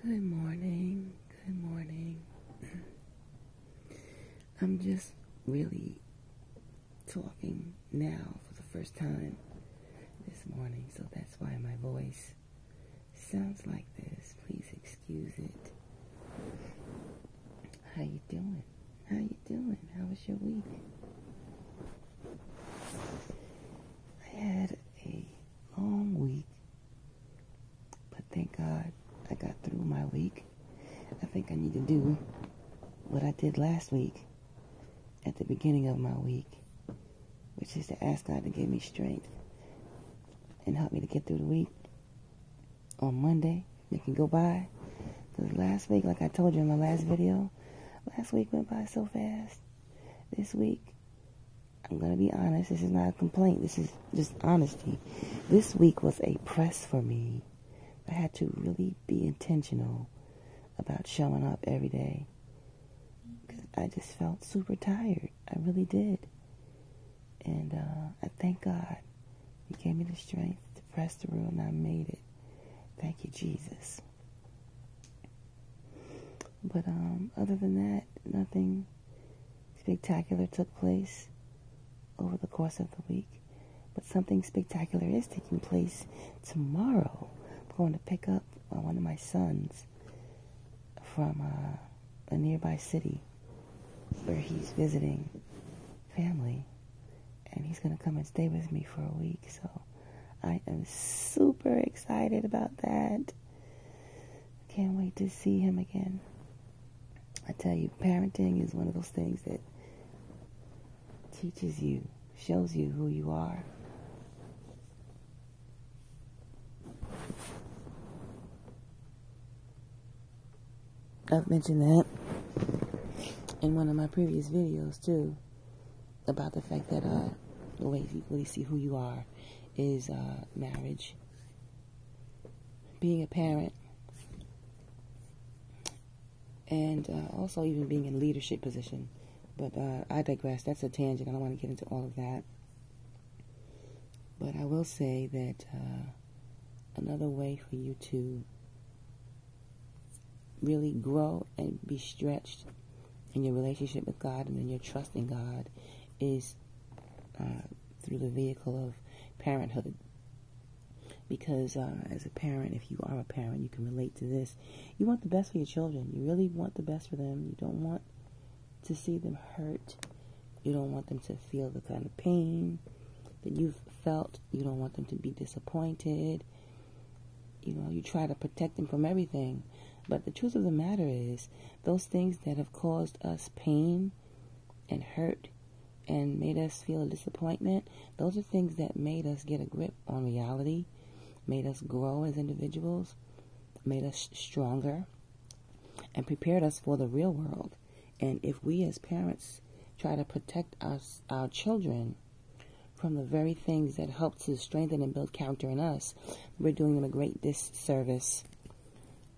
Good morning. Good morning. I'm just really talking now for the first time this morning, so that's why my voice sounds like this. Please excuse it. How you doing? How you doing? How was your week? I had a long week, but thank God I got through my week. I think I need to do what I did last week at the beginning of my week, which is to ask God to give me strength and help me to get through the week on Monday. It can go by. Because last week, like I told you in my last video, last week went by so fast. This week, I'm going to be honest, this is not a complaint. This is just honesty. This week was a press for me. I had to really be intentional about showing up every day. Because I just felt super tired. I really did. And I thank God. He gave me the strength to press through, and I made it. Thank you, Jesus. But other than that, nothing spectacular took place over the course of the week. But something spectacular is taking place tomorrow. I'm going to pick up one of my sons from a nearby city where he's visiting family. And he's going to come and stay with me for a week. So I am super excited about that. Can't wait to see him again. I tell you, parenting is one of those things that teaches you, shows you who you are. I've mentioned that in one of my previous videos too, about the fact that the way you really see who you are is marriage, being a parent, and also even being in a leadership position. But I digress. That's a tangent. I don't want to get into all of that. But I will say that another way for you to really grow and be stretched in your relationship with God and in your trust in God is through the vehicle of parenthood. Because as a parent, if you are a parent, you can relate to this. You want the best for your children. You really want the best for them. You don't want to see them hurt. You don't want them to feel the kind of pain that you've felt. You don't want them to be disappointed. You know, you try to protect them from everything. But the truth of the matter is, those things that have caused us pain and hurt and made us feel a disappointment, those are things that made us get a grip on reality, made us grow as individuals, made us stronger, and prepared us for the real world. And if we as parents try to protect our children from the very things that help to strengthen and build character in us, we're doing them a great disservice.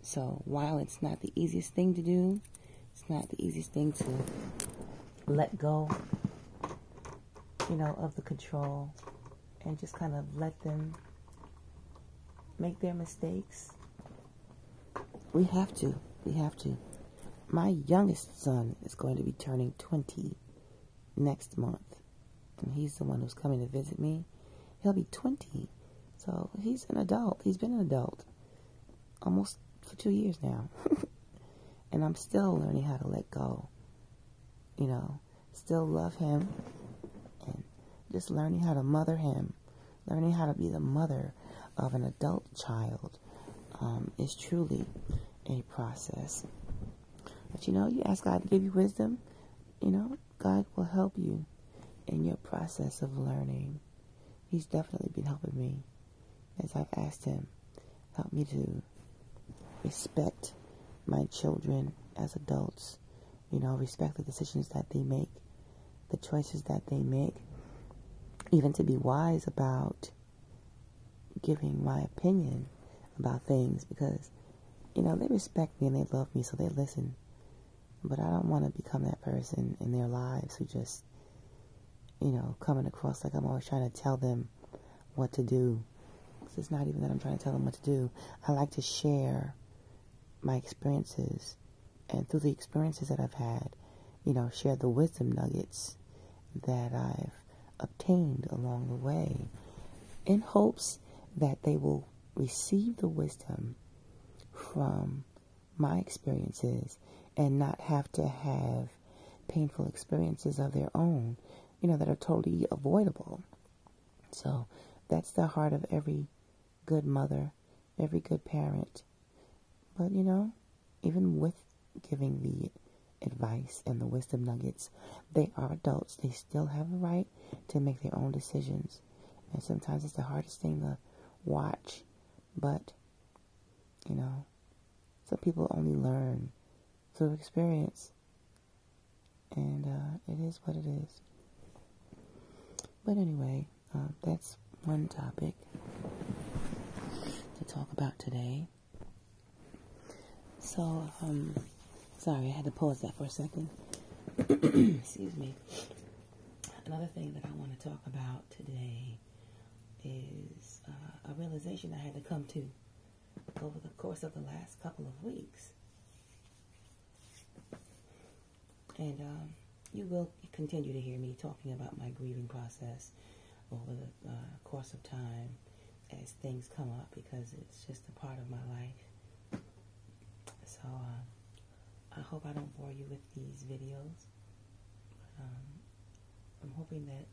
So while it's not the easiest thing to do, it's not the easiest thing to let go, you know, of the control and just kind of let them make their mistakes. We have to. We have to. My youngest son is going to be turning 20 next month. And he's the one who's coming to visit me. He'll be 20. So he's an adult. He's been an adult almost for 2 years now. And I'm still learning how to let go. You know, still love him. And just learning how to mother him. Learning how to be the mother of an adult child is truly a process. But you know, you ask God to give you wisdom, you know, God will help you in your process of learning. He's definitely been helping me as I've asked him, help me to respect my children as adults, you know, respect the decisions that they make, the choices that they make, even to be wise about giving my opinion about things, because, you know, they respect me and they love me, so they listen. But I don't want to become that person in their lives who just, you know, coming across like I'm always trying to tell them what to do. It's not even that I'm trying to tell them what to do. I like to share my experiences, and through the experiences that I've had, share the wisdom nuggets that I've obtained along the way, in hopes that they will receive the wisdom from my experiences and not have to have painful experiences of their own, that are totally avoidable. So that's the heart of every good mother, every good parent. But, even with giving the advice and the wisdom nuggets, they are adults. They still have the right to make their own decisions. And sometimes it's the hardest thing to watch. But, some people only learn through experience. And it is what it is. But anyway, that's one topic to talk about today. So, sorry, I had to pause that for a second. Excuse me. Another thing that I want to talk about today is a realization I had to come to over the course of the last couple of weeks. And you will continue to hear me talking about my grieving process over the course of time as things come up, because it's just a part of my life. So I hope I don't bore you with these videos. I'm hoping that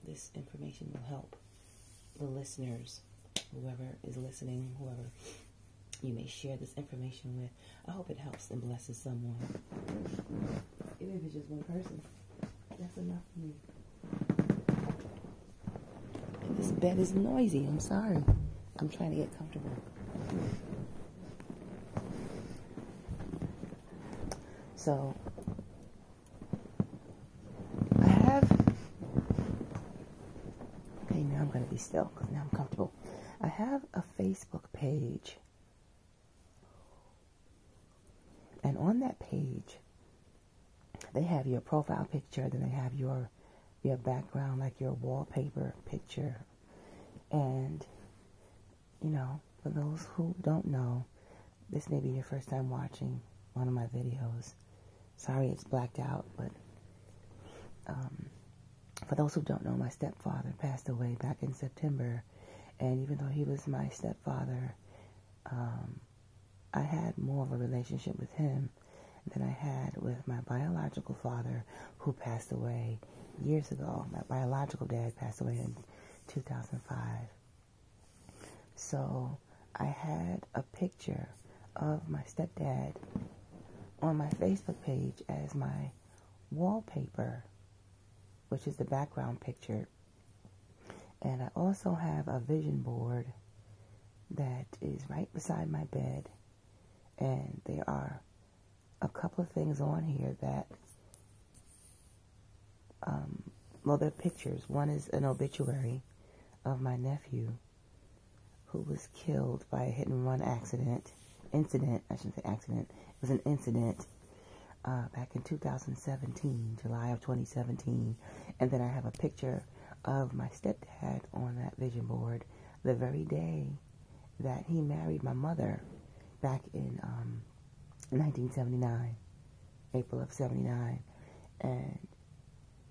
this information will help the listeners, whoever is listening, whoever you may share this information with. I hope it helps and blesses someone. Even if it's just one person, that's enough for me. And this bed is noisy. I'm sorry. I'm trying to get comfortable. So, I have... Okay, now I'm going to be still because now I'm comfortable. I have a Facebook page. And on that page, they have your profile picture, then they have your background, like your wallpaper picture. And, for those who don't know, this may be your first time watching one of my videos. Sorry it's blacked out, but for those who don't know, my stepfather passed away back in September. And even though he was my stepfather, I had more of a relationship with him than I had with my biological father, who passed away years ago. My biological dad passed away in 2005. So I had a picture of my stepdad on my Facebook page as my wallpaper, which is the background picture. And I also have a vision board that is right beside my bed. And there are a couple of things on here that, they're pictures. One is an obituary of my nephew who was killed by a hit-and-run incident, I shouldn't say accident, it was an incident back in 2017, July of 2017. And then I have a picture of my stepdad on that vision board the very day that he married my mother back in 1979, April of 79. And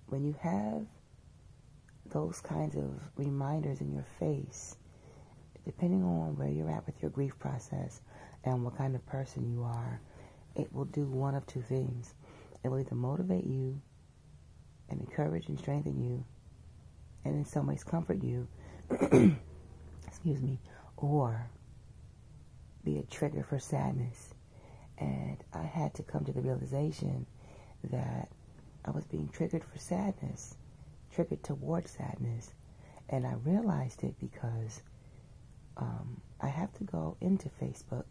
when you have those kinds of reminders in your face, depending on where you're at with your grief process and what kind of person you are, it will do one of two things. It will either motivate you and encourage and strengthen you, and in some ways comfort you, excuse me, or be a trigger for sadness. And I had to come to the realization that I was being triggered for sadness, triggered towards sadness. And I realized it because I have to go into Facebook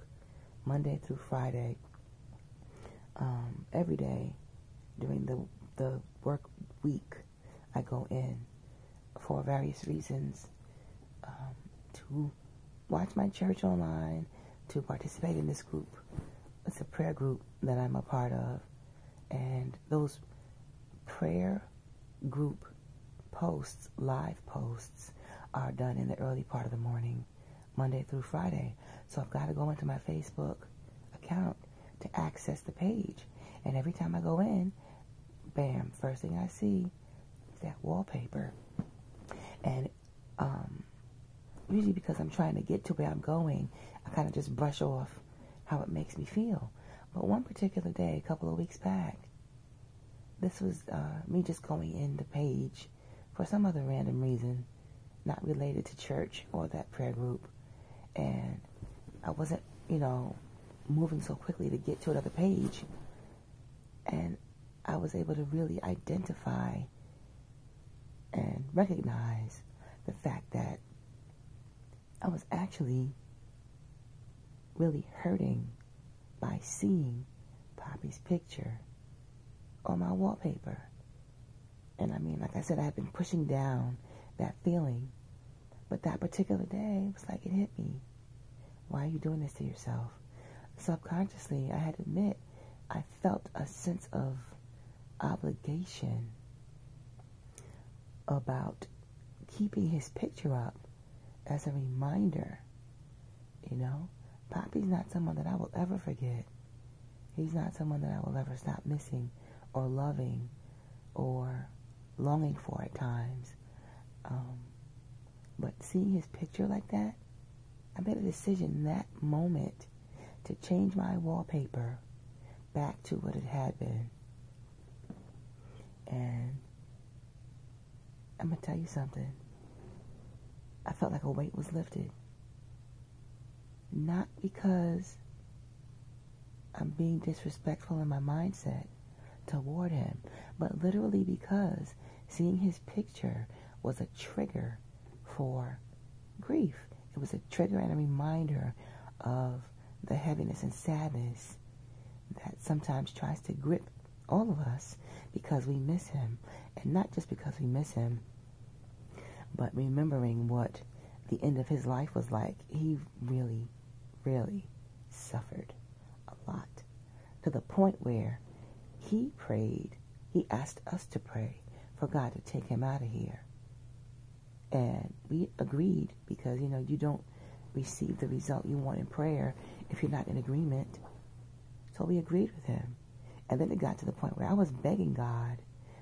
Monday through Friday, every day during the work week. I go in for various reasons, to watch my church online, to participate in this group. It's a prayer group that I'm a part of, and those prayer group posts, live posts, are done in the early part of the morning, Monday through Friday. So I've got to go into my Facebook. account to access the page. And every time I go in, bam, first thing I see is that wallpaper. And usually because I'm trying to get to where I'm going, I kind of just brush off how it makes me feel. But one particular day, a couple of weeks back, this was me just going in the page for some other random reason, not related to church or that prayer group. And I wasn't, moving so quickly to get to another page. And I was able to really identify and recognize the fact that I was actually really hurting by seeing Poppy's picture on my wallpaper. And I mean, like I said, I had been pushing down that feeling. But that particular day, it was like it hit me. Why are you doing this to yourself? Subconsciously, I had to admit, I felt a sense of obligation about keeping his picture up as a reminder. Poppy's not someone that I will ever forget. He's not someone that I will ever stop missing or loving or longing for at times. But seeing his picture like that, I made a decision in that moment to change my wallpaper back to what it had been. And I'm going to tell you something. I felt like a weight was lifted. Not because I'm being disrespectful in my mindset toward him, but literally because seeing his picture was a trigger for grief. It was a trigger and a reminder of the heaviness and sadness that sometimes tries to grip all of us because we miss him. And not just because we miss him, but remembering what the end of his life was like. He really, really suffered a lot, to the point where he asked us to pray for God to take him out of here. And we agreed because, you don't receive the result you want in prayer if you're not in agreement. So we agreed with him. And then it got to the point where I was begging God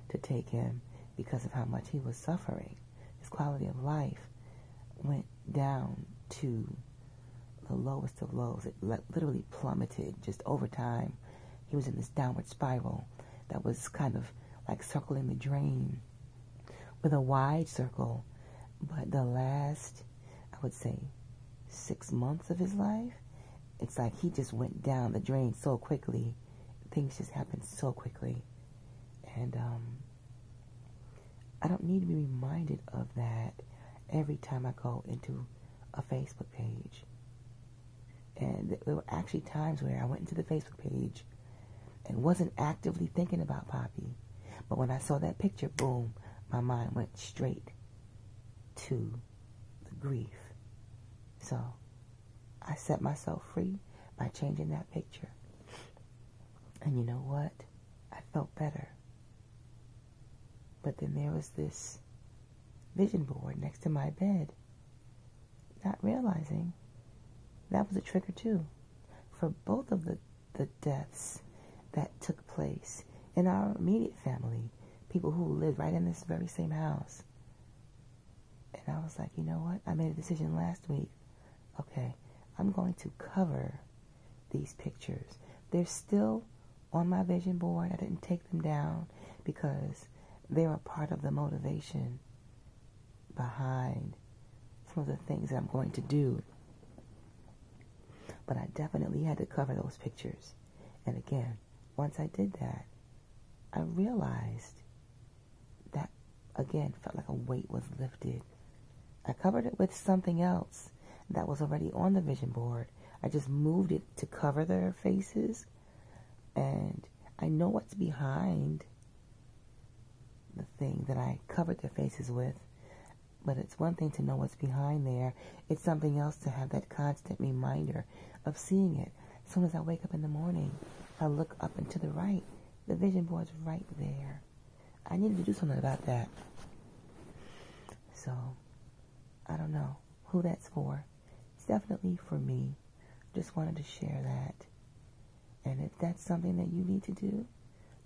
to take him because of how much he was suffering. His quality of life went down to the lowest of lows. It literally plummeted just over time. He was in this downward spiral that was kind of like circling the drain with a wide circle. But the last, I would say, 6 months of his life, it's like he just went down the drain so quickly. Things just happened so quickly. And I don't need to be reminded of that every time I go into a Facebook page. And there were actually times where I went into the Facebook page and wasn't actively thinking about Poppy. But when I saw that picture, boom, my mind went straight to the grief. So I set myself free by changing that picture. And you know what? I felt better. But then there was this vision board next to my bed, not realizing that was a trigger too for both of the deaths that took place in our immediate family, people who lived right in this very same house. And I was like, you know what? I made a decision last week. Okay, I'm going to cover these pictures. They're still on my vision board. I didn't take them down because they're a part of the motivation behind some of the things that I'm going to do. But I definitely had to cover those pictures. And again, once I did that, I realized that, again, felt like a weight was lifted. I covered it with something else that was already on the vision board. I just moved it to cover their faces. And I know what's behind the thing that I covered their faces with. But it's one thing to know what's behind there. It's something else to have that constant reminder of seeing it. As soon as I wake up in the morning, I look up and to the right. The vision board's right there. I needed to do something about that. So, I don't know who that's for. It's definitely for me. Just wanted to share that. And if that's something that you need to do,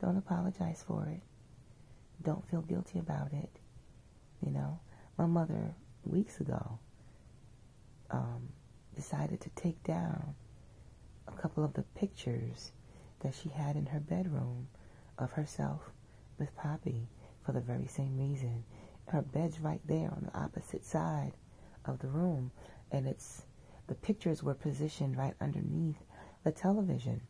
don't apologize for it. Don't feel guilty about it. You know, my mother, weeks ago, decided to take down a couple of the pictures that she had in her bedroom of herself with Poppy for the very same reason. Her bed's right there on the opposite side of the room, and the pictures were positioned right underneath the television.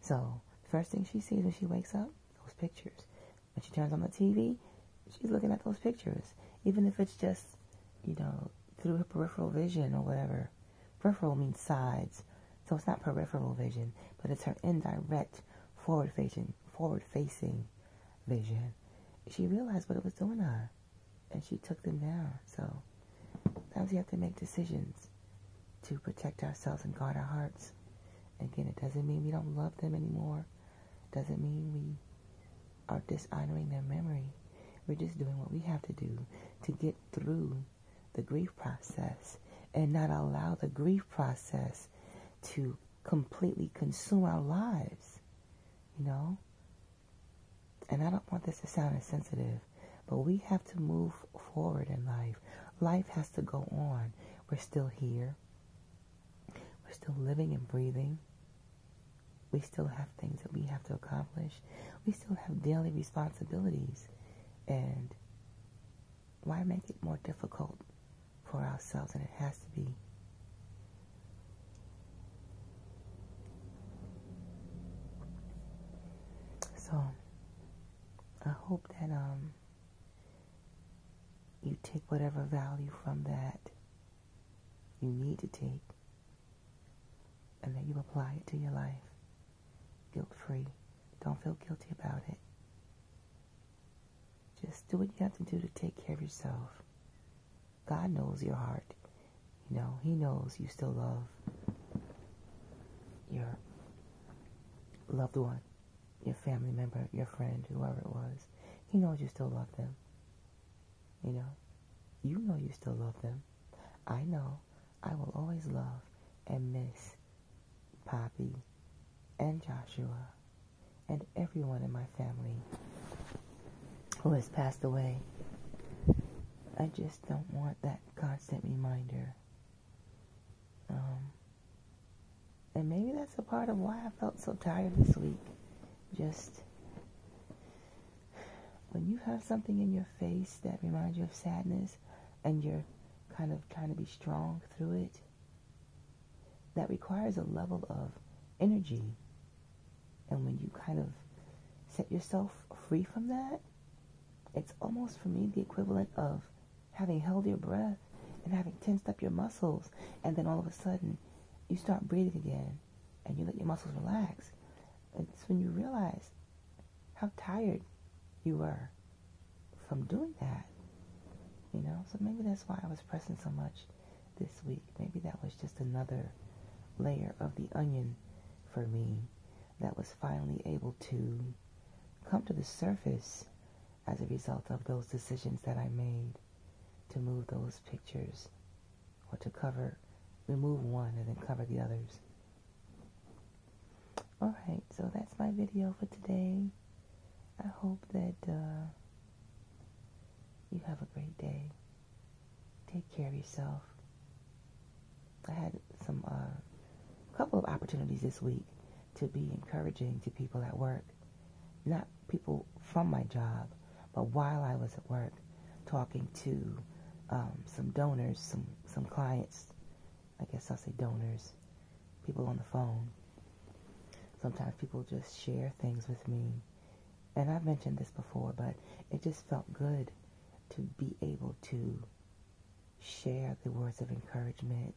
So, first thing she sees when she wakes up, those pictures. When she turns on the TV, she's looking at those pictures. Even if it's just, through her peripheral vision or whatever. Peripheral means sides. So it's not peripheral vision, but it's her indirect forward-facing vision. She realized what it was doing to her, and she took them down. So sometimes we have to make decisions to protect ourselves and guard our hearts. Again, it doesn't mean we don't love them anymore. Doesn't mean we are dishonoring their memory. We're just doing what we have to do to get through the grief process and not allow the grief process to completely consume our lives, And I don't want this to sound insensitive, but we have to move forward in life. Life has to go on. We're still here. We're still living and breathing. We still have things that we have to accomplish. We still have daily responsibilities. And why make it more difficult for ourselves than it has to be? So, I hope that you take whatever value from that you need to take, and that you apply it to your life, guilt-free. Don't feel guilty about it. Just do what you have to do to take care of yourself. God knows your heart. He knows you still love your loved one, your family member, your friend, whoever it was. He knows you still love them. You know you still love them. I know I will always love and miss Poppy and Joshua and everyone in my family who has passed away. I just don't want that constant reminder. And maybe that's a part of why I felt so tired this week. Just when you have something in your face that reminds you of sadness and you're kind of trying to be strong through it, that requires a level of energy. And when you kind of set yourself free from that, it's almost for me the equivalent of having held your breath and having tensed up your muscles, and then all of a sudden you start breathing again and you let your muscles relax. It's when you realize how tired you were from doing that, So maybe that's why I was pressing so much this week. Maybe that was just another layer of the onion for me that was finally able to come to the surface as a result of those decisions that I made to move those pictures, or to remove one and then cover the others. Alright, so that's my video for today. I hope that you have a great day. Take care of yourself. I had couple of opportunities this week to be encouraging to people at work. Not people from my job, but while I was at work, talking to some donors, some clients. I guess I'll say donors, people on the phone. Sometimes people just share things with me. And I've mentioned this before, but it just felt good to be able to share the words of encouragement,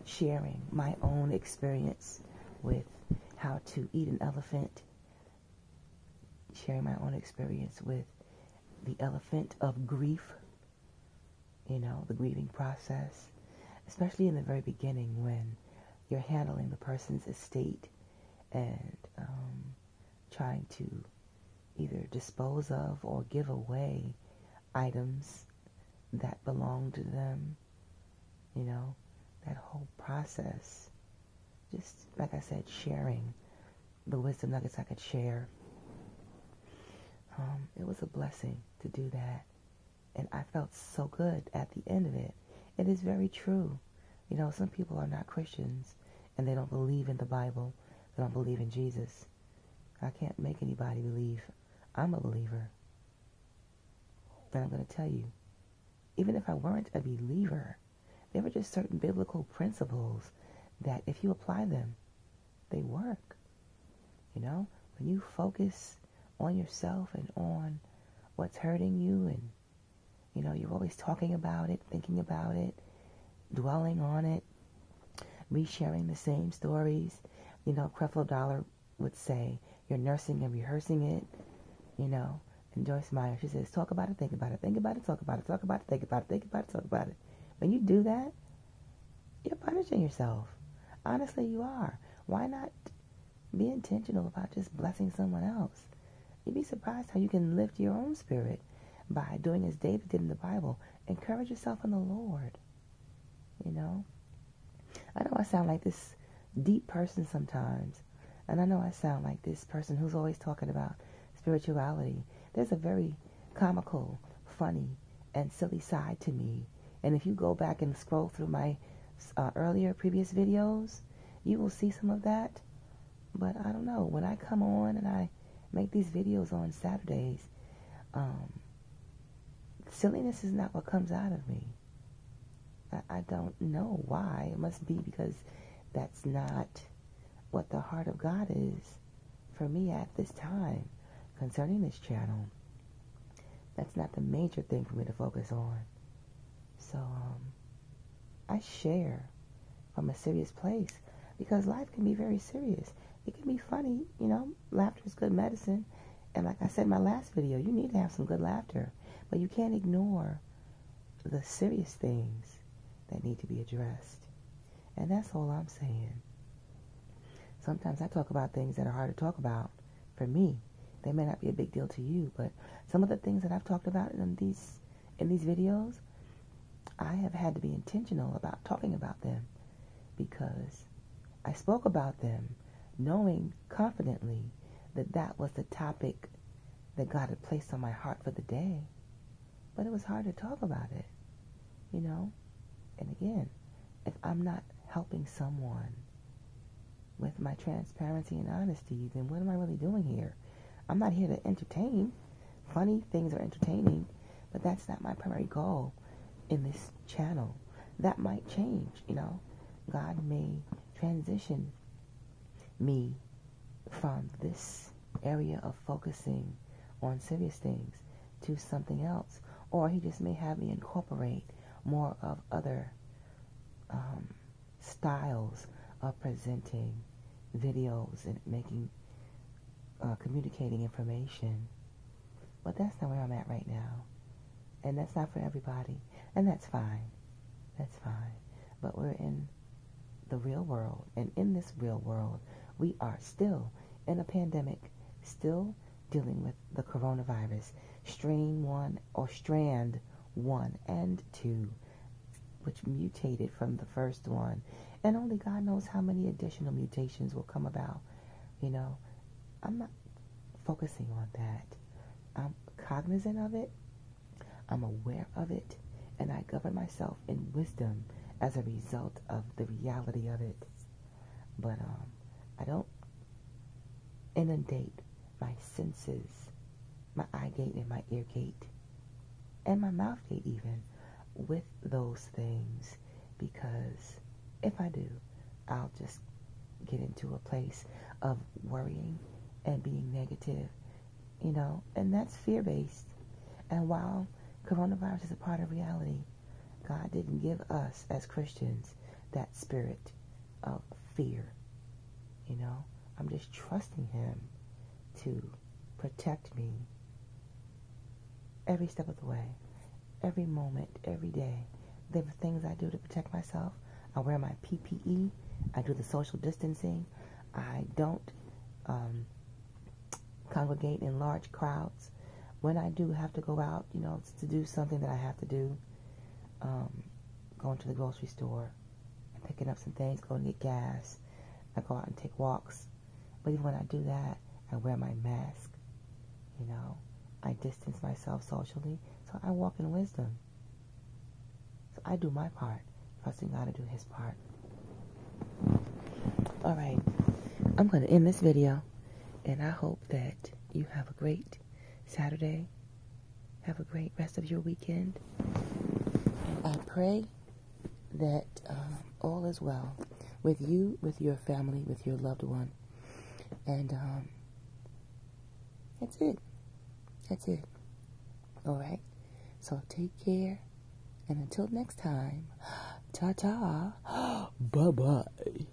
sharing my own experience with how to eat an elephant, sharing my own experience with the elephant of grief, the grieving process, especially in the very beginning when you're handling the person's estate and trying to either dispose of or give away items that belong to them. That whole process just, like I said, sharing the wisdom nuggets I could share. It was a blessing to do that. And I felt so good at the end of it. It is very true. You know, some people are not Christians and they don't believe in the Bible. They don't believe in Jesus. I can't make anybody believe. I'm a believer. And I'm going to tell you, even if I weren't a believer, there were just certain biblical principles that if you apply them, they work. You know, when you focus on yourself and on what's hurting you, and, you know, you're always talking about it, thinking about it, dwelling on it, resharing the same stories. You know, Creflo Dollar would say, you're nursing and rehearsing it, you know. And Joyce Meyer, she says, talk about it, think about it, think about it, talk about it, talk about it, think about it, think about it, talk about it. When you do that, you're punishing yourself. Honestly, you are. Why not be intentional about just blessing someone else? You'd be surprised how you can lift your own spirit by doing as David did in the Bible. Encourage yourself in the Lord. You know? I know I sound like this deep person sometimes. And I know I sound like this person who's always talking about spirituality. There's a very comical, funny, and silly side to me. And if you go back and scroll through my previous videos, you will see some of that. But I don't know. When I come on and I make these videos on Saturdays, silliness is not what comes out of me. I don't know why. It must be because that's not what the heart of God is for me at this time concerning this channel. That's not the major thing for me to focus on. So I share from a serious place because life can be very serious. It can be funny, you know. Laughter is good medicine. And like I said in my last video, you need to have some good laughter. But you can't ignore the serious things that need to be addressed. And that's all I'm saying. Sometimes I talk about things that are hard to talk about for me. They may not be a big deal to you, but some of the things that I've talked about in these videos, I have had to be intentional about talking about them because I spoke about them knowing confidently that that was the topic that God had placed on my heart for the day. But it was hard to talk about it, you know? And again, if I'm not helping someone with my transparency and honesty, then what am I really doing here? I'm not here to entertain. Funny things are entertaining, but that's not my primary goal in this channel. That might change, you know. God may transition me from this area of focusing on serious things to something else. Or he just may have me incorporate more of other styles of presenting videos and communicating information. But that's not where I'm at right now. And that's not for everybody. And that's fine. That's fine. But we're in the real world. And in this real world, we are still in a pandemic, still dealing with the coronavirus, strain 1 or strand 1 and 2, which mutated from the first one. And only God knows how many additional mutations will come about. You know, I'm not focusing on that. I'm cognizant of it. I'm aware of it. And I govern myself in wisdom as a result of the reality of it. But I don't inundate my senses, my eye gate and my ear gate, and my mouth gate even, with those things, because if I do, I'll just get into a place of worrying and being negative, you know, and that's fear-based. And while coronavirus is a part of reality, God didn't give us as Christians that spirit of fear, you know. I'm just trusting him to protect me every step of the way, every moment, every day. There are things I do to protect myself. I wear my PPE. I do the social distancing. I don't congregate in large crowds. When I do have to go out, you know, to do something that I have to do, going to the grocery store, picking up some things, going to get gas, I go out and take walks. But even when I do that, I wear my mask. You know, I distance myself socially. So I walk in wisdom. So I do my part, trusting God to do his part. All right, I'm going to end this video, and I hope that you have a great Saturday. Have a great rest of your weekend. And I pray that all is well with you, with your family, with your loved one. And that's it. That's it. All right. So take care. And until next time, ta-ta. Bye-bye.